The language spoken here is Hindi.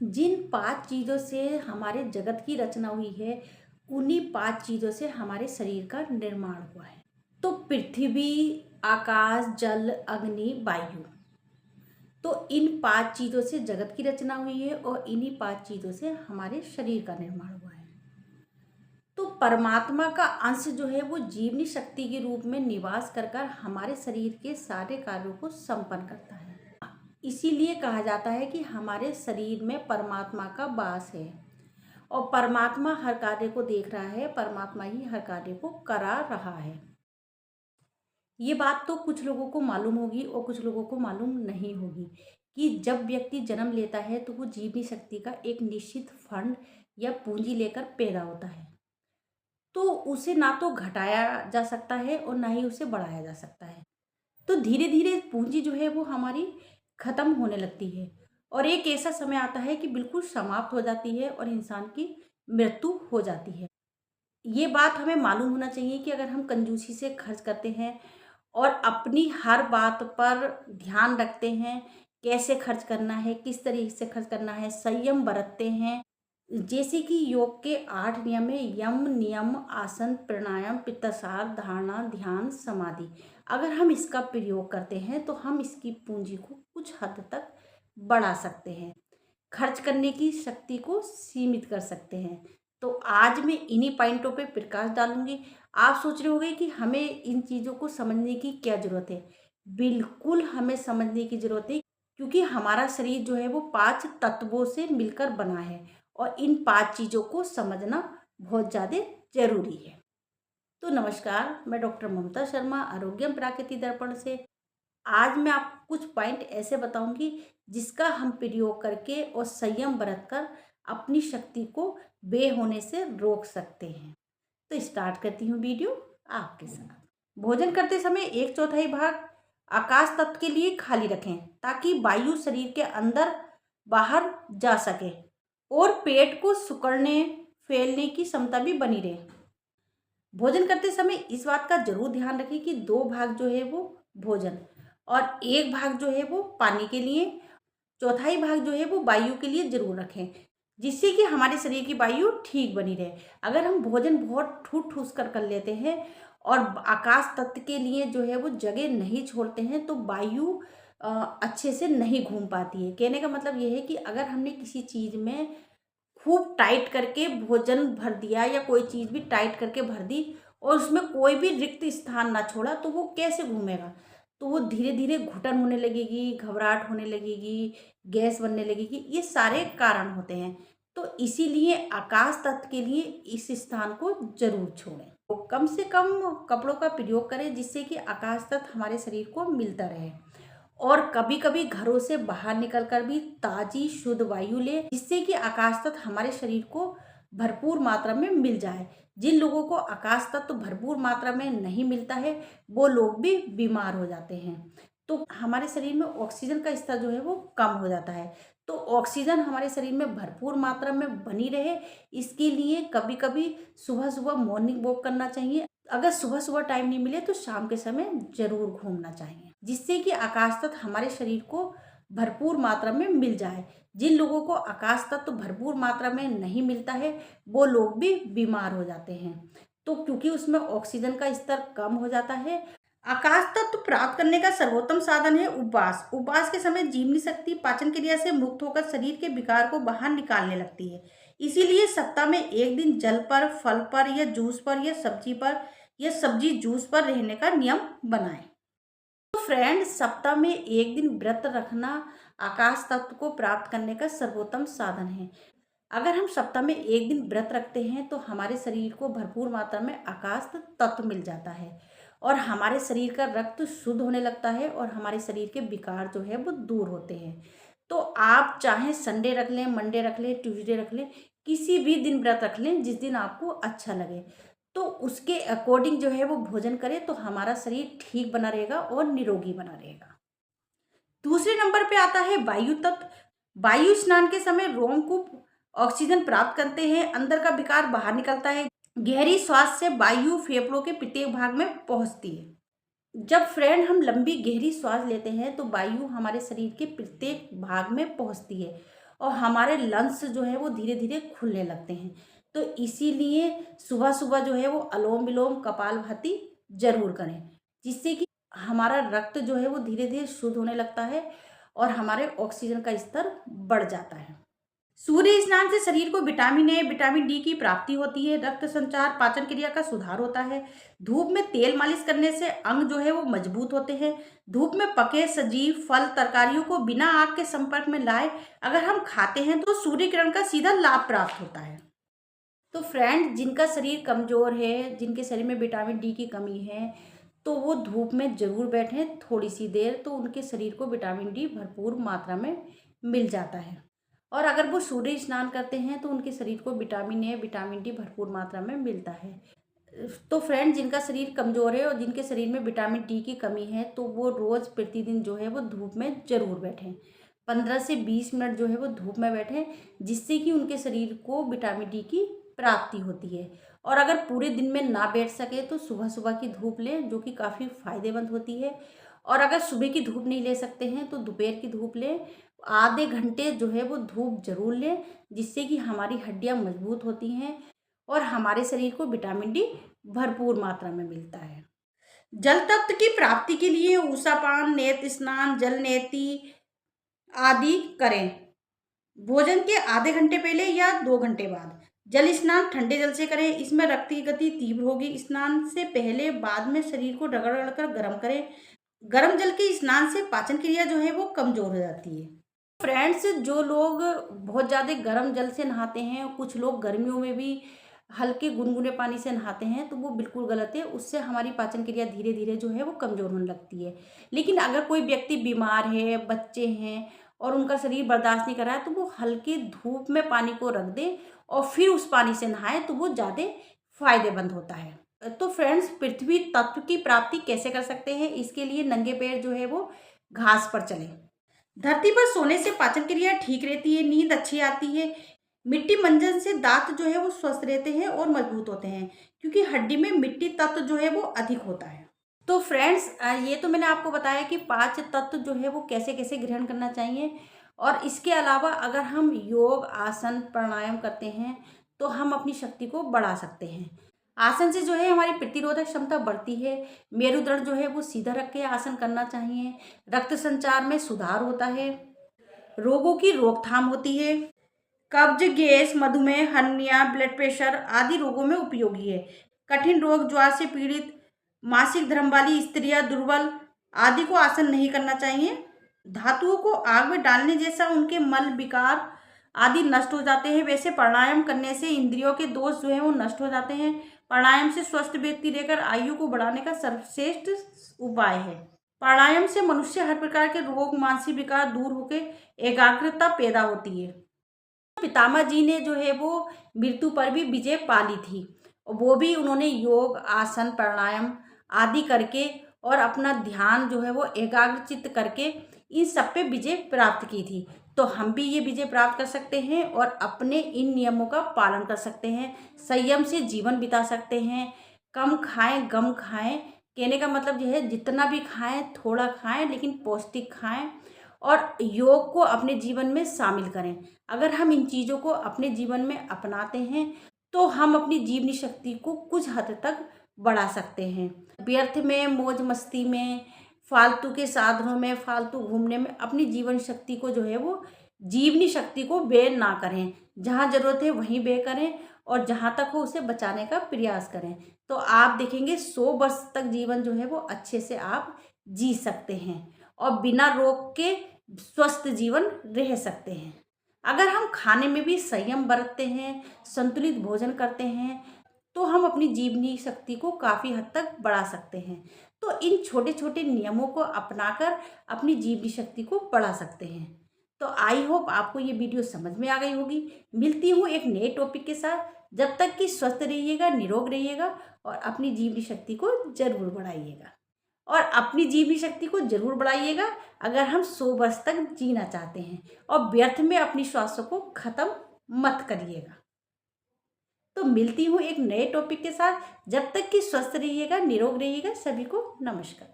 जिन 5 चीज़ों से हमारे जगत की रचना हुई है, उन्हीं 5 चीज़ों से हमारे शरीर का निर्माण हुआ है। तो पृथ्वी, आकाश, जल, अग्नि, वायु। तो इन 5 चीज़ों से जगत की रचना हुई है और इन्हीं 5 चीज़ों से हमारे शरीर का निर्माण हुआ है। तो परमात्मा का अंश जो है वो जीवनी शक्ति के रूप में निवास कर कर हमारे शरीर के सारे कार्यों को संपन्न करता है। इसीलिए कहा जाता है कि हमारे शरीर में परमात्मा का वास है और परमात्मा हर कार्य को देख रहा है, परमात्मा ही हर कार्य को करा रहा है। ये बात तो कुछ लोगों को मालूम होगी और कुछ लोगों को मालूम नहीं होगी कि जब व्यक्ति जन्म लेता है तो वो जीवनी शक्ति का एक निश्चित फंड या पूंजी लेकर पैदा होता है। तो उसे ना तो घटाया जा सकता है और ना ही उसे बढ़ाया जा सकता है। तो धीरे धीरे पूंजी जो है वो हमारी खत्म होने लगती है और एक ऐसा समय आता है कि बिल्कुल समाप्त हो जाती है और इंसान की मृत्यु हो जाती है। ये बात हमें मालूम होना चाहिए कि अगर हम कंजूसी से खर्च करते हैं और अपनी हर बात पर ध्यान रखते हैं, कैसे खर्च करना है, किस तरीके से खर्च करना है, संयम बरतते हैं, जैसे कि योग के 8 नियम है, यम, नियम, आसन, प्राणायाम, पित्ताचार, धारणा, ध्यान, समाधि। अगर हम इसका प्रयोग करते हैं तो हम इसकी पूंजी को कुछ हद तक बढ़ा सकते हैं, खर्च करने की शक्ति को सीमित कर सकते हैं। तो आज मैं इन्हीं पॉइंटों पे प्रकाश डालूंगी। आप सोच रहे होंगे कि हमें इन चीज़ों को समझने की क्या ज़रूरत है। बिल्कुल हमें समझने की ज़रूरत है, क्योंकि हमारा शरीर जो है वो 5 तत्वों से मिलकर बना है और इन 5 चीज़ों को समझना बहुत ज़्यादा ज़रूरी है। तो नमस्कार, मैं डॉक्टर ममता शर्मा, आरोग्यम प्राकृति दर्पण से। आज मैं आपको कुछ पॉइंट ऐसे बताऊंगी जिसका हम प्रयोग करके और संयम बरत कर अपनी शक्ति को बे होने से रोक सकते हैं। तो स्टार्ट करती हूँ वीडियो आपके साथ। भोजन करते समय 1/4 भाग आकाश तत्व के लिए खाली रखें ताकि वायु शरीर के अंदर बाहर जा सके और पेट को सिकुड़ने फैलने की क्षमता भी बनी रहे। भोजन करते समय इस बात का जरूर ध्यान रखें कि 2 भाग जो है वो भोजन और 1 भाग जो है वो पानी के लिए, चौथाई भाग जो है वो वायु के लिए जरूर रखें, जिससे कि हमारे शरीर की वायु ठीक बनी रहे। अगर हम भोजन बहुत ठूस ठूस कर लेते हैं और आकाश तत्व के लिए जो है वो जगह नहीं छोड़ते हैं तो वायु अच्छे से नहीं घूम पाती है। कहने का मतलब ये है कि अगर हमने किसी चीज़ में खूब टाइट करके भोजन भर दिया या कोई चीज़ भी टाइट करके भर दी और उसमें कोई भी रिक्त स्थान ना छोड़ा तो वो कैसे घूमेगा। तो वो धीरे धीरे घुटन होने लगेगी, घबराहट होने लगेगी, गैस बनने लगेगी। ये सारे कारण होते हैं। तो इसीलिए आकाश तत्व के लिए इस स्थान को जरूर छोड़ें। तो कम से कम कपड़ों का प्रयोग करें जिससे कि आकाश तत्व हमारे शरीर को मिलता रहे। और कभी कभी घरों से बाहर निकलकर भी ताजी शुद्ध वायु ले, जिससे कि आकाश तत्व हमारे शरीर को भरपूर मात्रा में मिल जाए। जिन लोगों को आकाश तत्व भरपूर मात्रा में नहीं मिलता है वो लोग भी बीमार हो जाते हैं। तो हमारे शरीर में ऑक्सीजन का स्तर जो है वो कम हो जाता है। तो ऑक्सीजन हमारे शरीर में भरपूर मात्रा में बनी रहे, इसके लिए कभी कभी सुबह सुबह मॉर्निंग वॉक करना चाहिए। अगर सुबह सुबह टाइम नहीं मिले तो शाम के समय जरूर घूमना चाहिए, जिससे कि आकाश तत्व हमारे शरीर को भरपूर मात्रा में मिल जाए। जिन लोगों को आकाश तत्व भरपूर मात्रा में नहीं मिलता है वो लोग भी बीमार हो जाते हैं। तो क्योंकि उसमें ऑक्सीजन का स्तर कम हो जाता है। आकाश तत्व प्राप्त करने का सर्वोत्तम साधन है उपवास। उपवास के समय जीवनी शक्ति पाचन क्रिया से मुक्त होकर शरीर के विकार को बाहर निकालने लगती है। इसीलिए सप्ताह में 1 दिन जल पर, फल पर या जूस पर या सब्जी पर या सब्जी जूस पर रहने का नियम बनाएं। तो फ्रेंड, सप्ताह में 1 दिन व्रत रखना आकाश तत्व को प्राप्त करने का सर्वोत्तम साधन है। अगर हम सप्ताह में 1 दिन व्रत रखते हैं तो हमारे शरीर को भरपूर मात्रा में आकाश तत्व मिल जाता है और हमारे शरीर का रक्त शुद्ध होने लगता है और हमारे शरीर के विकार जो है वो दूर होते हैं। तो आप चाहे संडे रख लें, मंडे रख लें, ट्यूसडे रख लें, किसी भी दिन व्रत रख लें जिस दिन आपको अच्छा लगे। तो उसके अकॉर्डिंग जो है वो भोजन करें तो हमारा शरीर ठीक बना रहेगा और निरोगी बना रहेगा। दूसरे नंबर पे आता है वायु तत्व। वायु स्नान के समय रोमकूप ऑक्सीजन प्राप्त करते हैं, अंदर का विकार बाहर निकलता है। गहरी श्वास से वायु फेफड़ों के प्रत्येक भाग में पहुंचती है। जब फ्रेंड हम लंबी गहरी श्वास लेते हैं तो वायु हमारे शरीर के प्रत्येक भाग में पहुंचती है और हमारे लंग्स जो है वो धीरे धीरे खुलने लगते हैं। तो इसीलिए सुबह सुबह जो है वो अनुलोम विलोम कपालभाति जरूर करें, जिससे कि हमारा रक्त जो है वो धीरे धीरे शुद्ध होने लगता है और हमारे ऑक्सीजन का स्तर बढ़ जाता है। सूर्य स्नान से शरीर को विटामिन ए विटामिन डी की प्राप्ति होती है, रक्त संचार पाचन क्रिया का सुधार होता है। धूप में तेल मालिश करने से अंग जो है वो मजबूत होते हैं। धूप में पके सजीव फल तरकारियों को बिना आग के संपर्क में लाए अगर हम खाते हैं तो सूर्य किरण का सीधा लाभ प्राप्त होता है। तो फ्रेंड, जिनका शरीर कमजोर है, जिनके शरीर में विटामिन डी की कमी है, तो वो धूप में जरूर बैठें थोड़ी सी देर, तो उनके शरीर को विटामिन डी भरपूर मात्रा में मिल जाता है। और अगर वो सूर्य स्नान करते हैं तो उनके शरीर को विटामिन ए विटामिन डी भरपूर मात्रा में मिलता है। तो फ्रेंड, जिनका शरीर कमज़ोर है और जिनके शरीर में विटामिन डी की कमी है, तो वो रोज़ प्रतिदिन जो है वो धूप में ज़रूर बैठें। 15 से 20 मिनट जो है वो धूप में बैठें, जिससे कि उनके शरीर को विटामिन डी की प्राप्ति होती है। और अगर पूरे दिन में ना बैठ सके तो सुबह सुबह की धूप लें, जो कि काफ़ी फ़ायदेमंद होती है। और अगर सुबह की धूप नहीं ले सकते हैं तो दोपहर की धूप लें। आधे घंटे जो है वो धूप जरूर लें, जिससे कि हमारी हड्डियां मजबूत होती हैं और हमारे शरीर को विटामिन डी भरपूर मात्रा में मिलता है। जल तत्व की प्राप्ति के लिए ऊषापान, नेत्र स्नान, जल नेति आदि करें। भोजन के आधे घंटे पहले या 2 घंटे बाद। जल स्नान ठंडे जल से करें, इसमें रक्त की गति तीव्र होगी। स्नान से पहले बाद में शरीर को रगड़ रगड़ कर गर्म करें। गर्म जल के स्नान से पाचन क्रिया जो है वो कमजोर हो जाती है। फ्रेंड्स, जो लोग बहुत ज़्यादा गर्म जल से नहाते हैं, कुछ लोग गर्मियों में भी हल्के गुनगुने पानी से नहाते हैं, तो वो बिल्कुल गलत है। उससे हमारी पाचन क्रिया धीरे धीरे जो है वो कमज़ोर होने लगती है। लेकिन अगर कोई व्यक्ति बीमार है, बच्चे हैं और उनका शरीर बर्दाश्त नहीं कर रहा है, तो वो हल्के धूप में पानी को रख दें और फिर उस पानी से नहाएं, तो वो ज़्यादा फायदेमंद होता है। तो फ्रेंड्स, पृथ्वी तत्व की प्राप्ति कैसे कर सकते हैं? इसके लिए नंगे पैर जो है वो घास पर चलें। धरती पर सोने से पाचन क्रिया ठीक रहती है, नींद अच्छी आती है। मिट्टी मंजन से दांत जो है वो स्वस्थ रहते हैं और मजबूत होते हैं, क्योंकि हड्डी में मिट्टी तत्व जो है वो अधिक होता है। तो फ्रेंड्स, ये तो मैंने आपको बताया कि 5 तत्व जो है वो कैसे कैसे ग्रहण करना चाहिए। और इसके अलावा अगर हम योग, आसन, प्राणायाम करते हैं तो हम अपनी शक्ति को बढ़ा सकते हैं। आसन से जो है हमारी प्रतिरोधक क्षमता बढ़ती है। मेरुदंड जो है वो सीधा रख के आसन करना चाहिए। रक्त संचार में सुधार होता है। रोगों की रोकथाम होती है। कब्ज, गैस, मधुमेह, हर्निया, ब्लड प्रेशर आदि रोगों में उपयोगी है। कठिन रोग, ज्वार से पीड़ित, मासिक धर्म वाली स्त्रियां, दुर्बल आदि को आसन नहीं करना चाहिए। धातुओं को आग में डालने जैसा उनके मल, विकार आदि नष्ट हो जाते हैं। वैसे प्राणायाम करने से इंद्रियों के दोष जो है वो नष्ट हो जाते हैं। प्राणायाम से स्वस्थ व्यक्ति रहकर आयु को बढ़ाने का सर्वश्रेष्ठ उपाय है। प्राणायाम से मनुष्य हर प्रकार के रोग, मानसिक विकार दूर होकर एकाग्रता पैदा होती है। पितामह जी ने जो है वो मृत्यु पर भी विजय पा ली थी, और वो भी उन्होंने योग, आसन, प्राणायाम आदि करके और अपना ध्यान जो है वो एकाग्रचित्त करके इन सब पे विजय प्राप्त की थी। तो हम भी ये विजय प्राप्त कर सकते हैं और अपने इन नियमों का पालन कर सकते हैं। संयम से जीवन बिता सकते हैं। कम खाएं, गम खाएं। कहने का मतलब यह है, जितना भी खाएं थोड़ा खाएं, लेकिन पौष्टिक खाएं। और योग को अपने जीवन में शामिल करें। अगर हम इन चीज़ों को अपने जीवन में अपनाते हैं तो हम अपनी जीवनी शक्ति को कुछ हद तक बढ़ा सकते हैं। व्यर्थ में, मौज मस्ती में, फालतू के साधनों में, फालतू घूमने में अपनी जीवन शक्ति को जो है वो जीवनी शक्ति को व्यय ना करें। जहाँ ज़रूरत है वहीं व्यय करें और जहाँ तक हो उसे बचाने का प्रयास करें। तो आप देखेंगे 100 वर्ष तक जीवन जो है वो अच्छे से आप जी सकते हैं और बिना रोग के स्वस्थ जीवन रह सकते हैं। अगर हम खाने में भी संयम बरतते हैं, संतुलित भोजन करते हैं, तो हम अपनी जीवनी शक्ति को काफ़ी हद तक बढ़ा सकते हैं। तो इन छोटे छोटे नियमों को अपनाकर अपनी जीवनी शक्ति को बढ़ा सकते हैं। तो आई होप आपको ये वीडियो समझ में आ गई होगी। मिलती हूँ एक नए टॉपिक के साथ। जब तक कि स्वस्थ रहिएगा, निरोग रहिएगा और अपनी जीवनी शक्ति को जरूर बढ़ाइएगा। और अपनी जीवनी शक्ति को जरूर बढ़ाइएगा अगर हम 100 वर्ष तक जीना चाहते हैं, और व्यर्थ में अपनी श्वासों को खत्म मत करिएगा। तो मिलती हूँ एक नए टॉपिक के साथ। जब तक कि स्वस्थ रहिएगा, निरोग रहिएगा। सभी को नमस्कार।